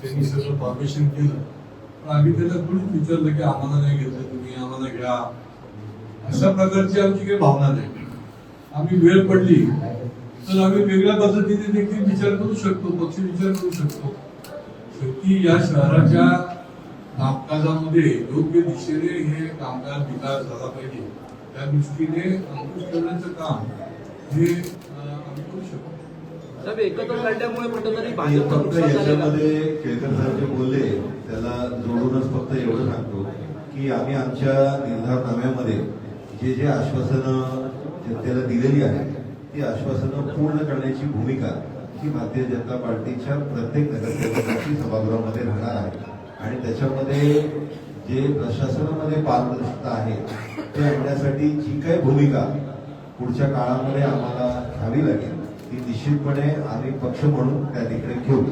त्यांनी सगळं फॉर्मेशन केलं, पण आम्ही त्याला थोडीच विचारलं की आम्हाला नाही घेतलं तुम्ही, आम्हाला घ्या, अशा प्रकारची आमची काही भावना नाही. आम्ही वेळ पडली तर आम्ही वेगळ्या पद्धतीने देखील विचार करू शकतो, पक्ष विचार करू शकतो. शेवटी या शहराच्या कामकाजामध्ये योग्य दिशेने हे कामकाज विकास झाला पाहिजे, त्या दृष्टीने अंकुश करण्याचं काम हे आम्ही करू शकतो. साहेब, एकत्र लढल्यामुळे कुठेतरी भाजप फक्त याच्यामध्ये केळकर साहेब जे बोलले त्याला जोडूनच फक्त एवढं सांगतो की आम्ही आमच्या निर्धारनाम्यामध्ये जे जे आश्वासनं जनतेला दिलेली आहेत ती आश्वासनं पूर्ण करण्याची भूमिका ही भारतीय जनता पार्टीच्या प्रत्येक नगरसेवकाची सभागृहामध्ये राहणार आहे. आणि त्याच्यामध्ये जे प्रशासनामध्ये पारदर्शकता आहे ते आणण्यासाठी जी काही भूमिका पुढच्या काळामध्ये आम्हाला घ्यावी लागेल ती निश्चितपणे आम्ही पक्ष म्हणून त्या ठिकाणी घेऊ.